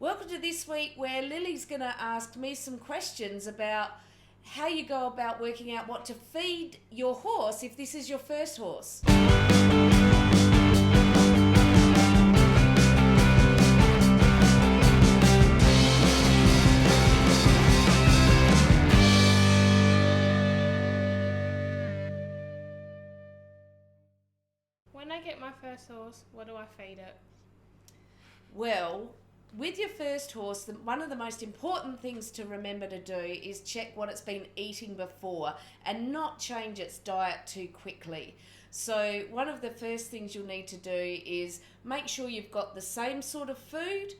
Welcome to this week where Lily's going to ask me some questions about how you go about working out what to feed your horse if this is your first horse. When I get my first horse, what do I feed it? Well, with your first horse, one of the most important things to remember to do is check what it's been eating before and not change its diet too quickly. So one of the first things you'll need to do is make sure you've got the same sort of food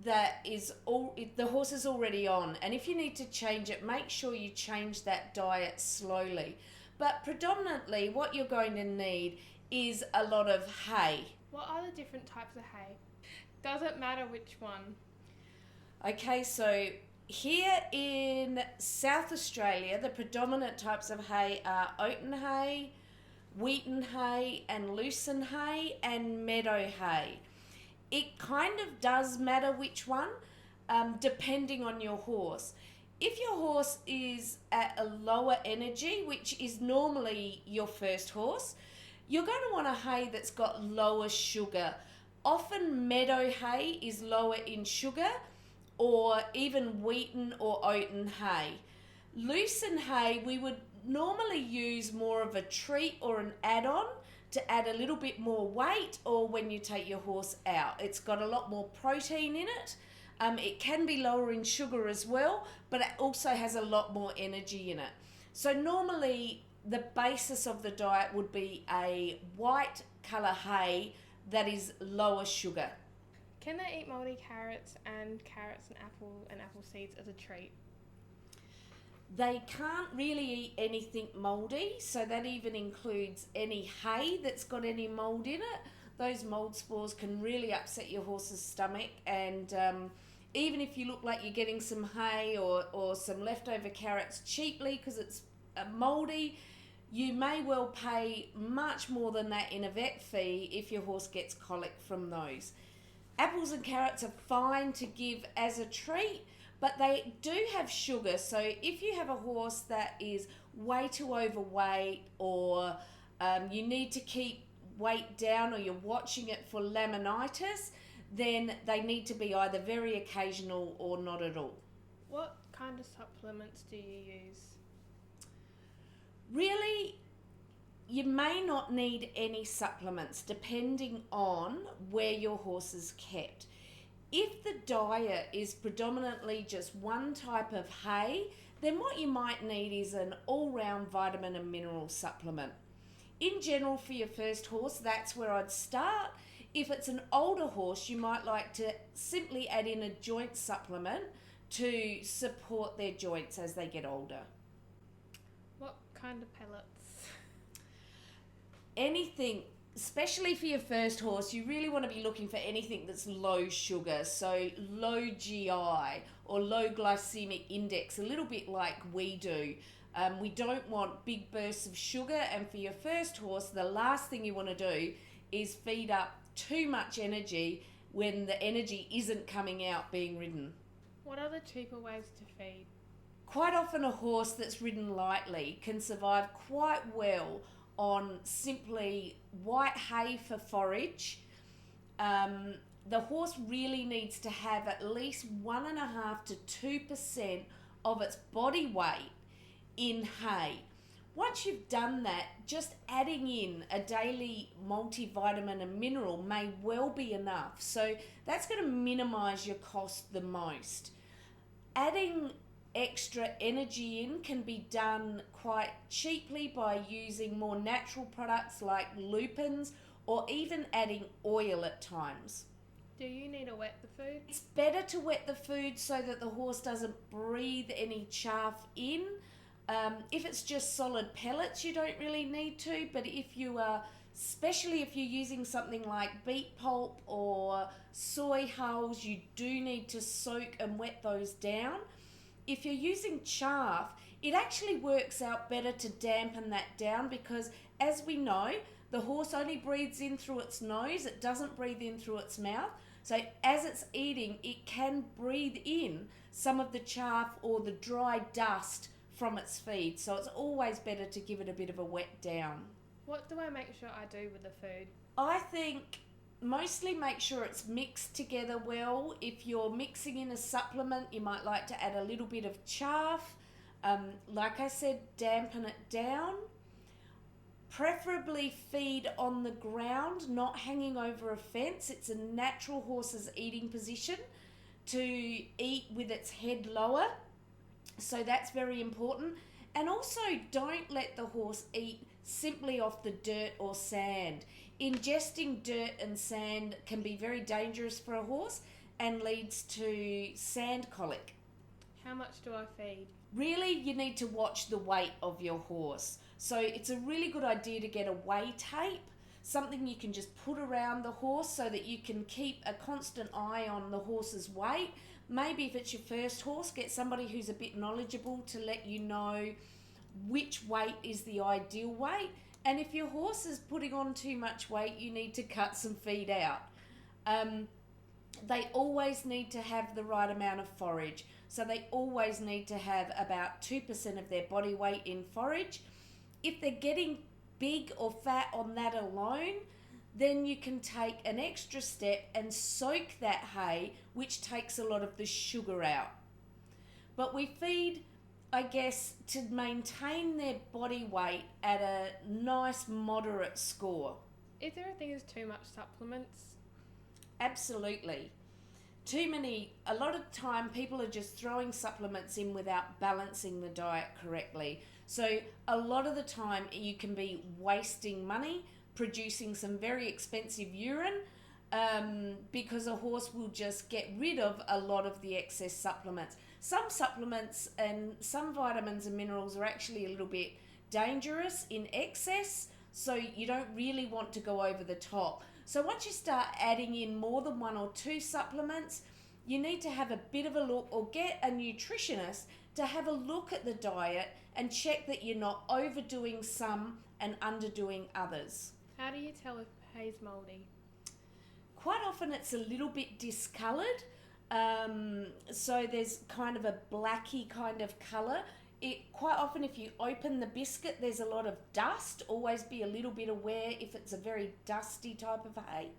that the horse is already on. And if you need to change it, make sure you change that diet slowly. But predominantly what you're going to need is a lot of hay. What are the different types of hay? Does it matter which one? Okay, so here in South Australia, the predominant types of hay are oaten hay, wheaten hay, and lucerne hay, and meadow hay. It kind of does matter which one, depending on your horse. If your horse is at a lower energy, which is normally your first horse, you're going to want a hay that's got lower sugar. Often meadow hay is lower in sugar, or even wheaten or oaten hay. Lucerne hay, we would normally use more of a treat or an add-on to add a little bit more weight, or when you take your horse out. It's got a lot more protein in it. It can be lower in sugar as well, but it also has a lot more energy in it. So normally the basis of the diet would be a white colour hay that is lower sugar. Can they eat mouldy carrots and apple seeds as a treat? They can't really eat anything mouldy, so that even includes any hay that's got any mould in it. Those mould spores can really upset your horse's stomach, and even if you look like you're getting some hay or some leftover carrots cheaply because it's mouldy, you may well pay much more than that in a vet fee if your horse gets colic from those. Apples and carrots are fine to give as a treat, but they do have sugar. So if you have a horse that is way too overweight, or you need to keep weight down, or you're watching it for laminitis, then they need to be either very occasional or not at all. What kind of supplements do you use? Really, you may not need any supplements depending on where your horse is kept. If the diet is predominantly just one type of hay, then what you might need is an all-round vitamin and mineral supplement. In general, for your first horse, that's where I'd start. If it's an older horse, you might like to simply add in a joint supplement to support their joints as they get older. What kind of pellets? Anything, especially for your first horse, you really want to be looking for anything that's low sugar, so low GI or low glycemic index, a little bit like we do. We don't want big bursts of sugar, and for your first horse, the last thing you want to do is feed up too much energy when the energy isn't coming out being ridden. What are the cheaper ways to feed? Quite often a horse that's ridden lightly can survive quite well on simply white hay for forage. The horse really needs to have at least 1.5 to 2% of its body weight in hay. Once you've done that, just adding in a daily multivitamin and mineral may well be enough. So that's going to minimise your cost the most. Adding extra energy in can be done quite cheaply by using more natural products like lupins, or even adding oil at times. Do you need to wet the food? It's better to wet the food so that the horse doesn't breathe any chaff in. If it's just solid pellets, you don't really need to, but especially if you're using something like beet pulp or soy hulls, you do need to soak and wet those down. If you're using chaff, it actually works out better to dampen that down, because as we know, the horse only breathes in through its nose, it doesn't breathe in through its mouth. So as it's eating, it can breathe in some of the chaff or the dry dust from its feed. So it's always better to give it a bit of a wet down. What do I make sure I do with the food? I think mostly make sure it's mixed together well. If you're mixing in a supplement, you might like to add a little bit of chaff. Like I said, dampen it down. Preferably feed on the ground, not hanging over a fence. It's a natural horse's eating position to eat with its head lower. So that's very important. And also don't let the horse eat simply off the dirt or sand. Ingesting dirt and sand can be very dangerous for a horse and leads to sand colic. How much do I feed? Really, you need to watch the weight of your horse. So it's a really good idea to get a weigh tape, something you can just put around the horse so that you can keep a constant eye on the horse's weight. Maybe if it's your first horse, get somebody who's a bit knowledgeable to let you know which weight is the ideal weight. And if your horse is putting on too much weight, you need to cut some feed out. They always need to have the right amount of forage. So they always need to have about 2% of their body weight in forage. If they're getting big or fat on that alone, then you can take an extra step and soak that hay, which takes a lot of the sugar out. But we feed, I guess, to maintain their body weight at a nice moderate score. Is there a thing as too much supplements? Absolutely. A lot of time people are just throwing supplements in without balancing the diet correctly. So a lot of the time you can be wasting money, producing some very expensive urine, because a horse will just get rid of a lot of the excess supplements. Some supplements and some vitamins and minerals are actually a little bit dangerous in excess, so you don't really want to go over the top. So once you start adding in more than 1 or 2 supplements, you need to have a bit of a look, or get a nutritionist to have a look at the diet and check that you're not overdoing some and underdoing others. How do you tell if hay's mouldy? Quite often it's a little bit discoloured, so there's kind of a blacky kind of colour. Quite often if you open the biscuit, there's a lot of dust. Always be a little bit aware if it's a very dusty type of hay.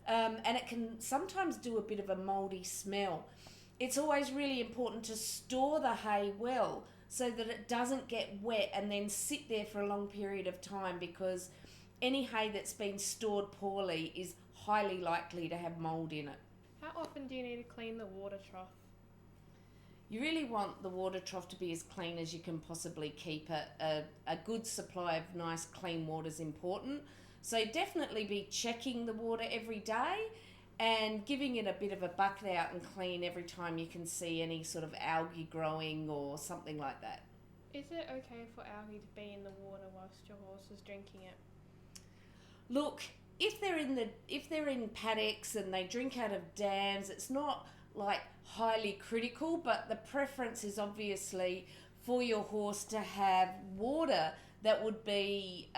And it can sometimes do a bit of a mouldy smell. It's always really important to store the hay well so that it doesn't get wet and then sit there for a long period of time, because any hay that's been stored poorly is highly likely to have mould in it. How often do you need to clean the water trough? You really want the water trough to be as clean as you can possibly keep it. A good supply of nice clean water is important. So definitely be checking the water every day and giving it a bit of a bucket out and clean every time you can see any sort of algae growing or something like that. Is it okay for algae to be in the water whilst your horse is drinking it? Look, if they're in paddocks and they drink out of dams, it's not like highly critical, but the preference is obviously for your horse to have water that would be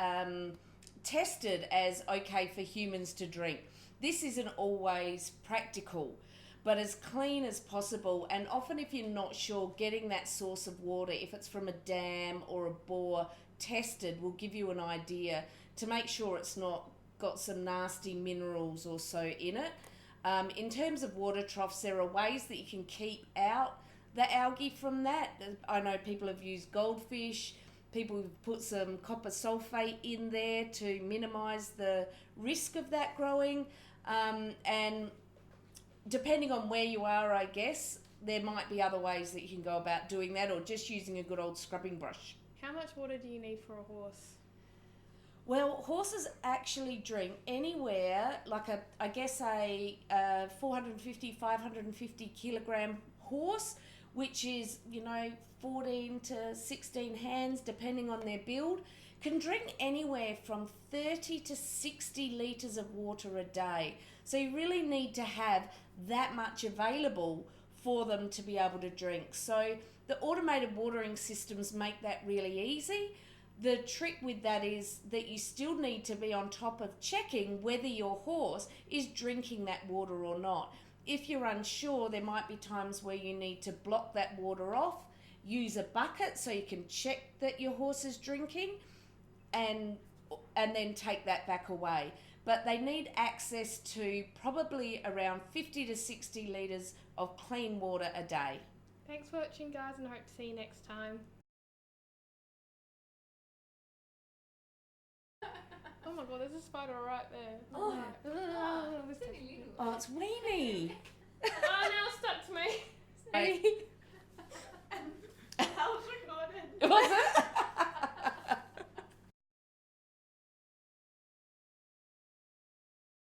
tested as okay for humans to drink. This isn't always practical, but as clean as possible. And often if you're not sure, getting that source of water, if it's from a dam or a bore, tested will give you an idea to make sure it's not got some nasty minerals or so in it. In terms of water troughs, there are ways that you can keep out the algae from that. I know people have used goldfish. People have put some copper sulfate in there to minimise the risk of that growing. And depending on where you are, I guess, there might be other ways that you can go about doing that, or just using a good old scrubbing brush. How much water do you need for a horse? Well, horses actually drink anywhere, like a 450, 550 kilogram horse, which is, 14 to 16 hands, depending on their build, can drink anywhere from 30 to 60 litres of water a day. So you really need to have that much available for them to be able to drink. So the automated watering systems make that really easy. the trick with that is that you still need to be on top of checking whether your horse is drinking that water or not. If you're unsure, there might be times where you need to block that water off, use a bucket so you can check that your horse is drinking, and then take that back away. But they need access to probably around 50 to 60 litres of clean water a day. Thanks for watching, guys, and I hope to see you next time. Oh my god, there's a spider right there. Oh. Oh, it's Weenie. Oh, now it's stuck to me. Hey. I was recording. Was it?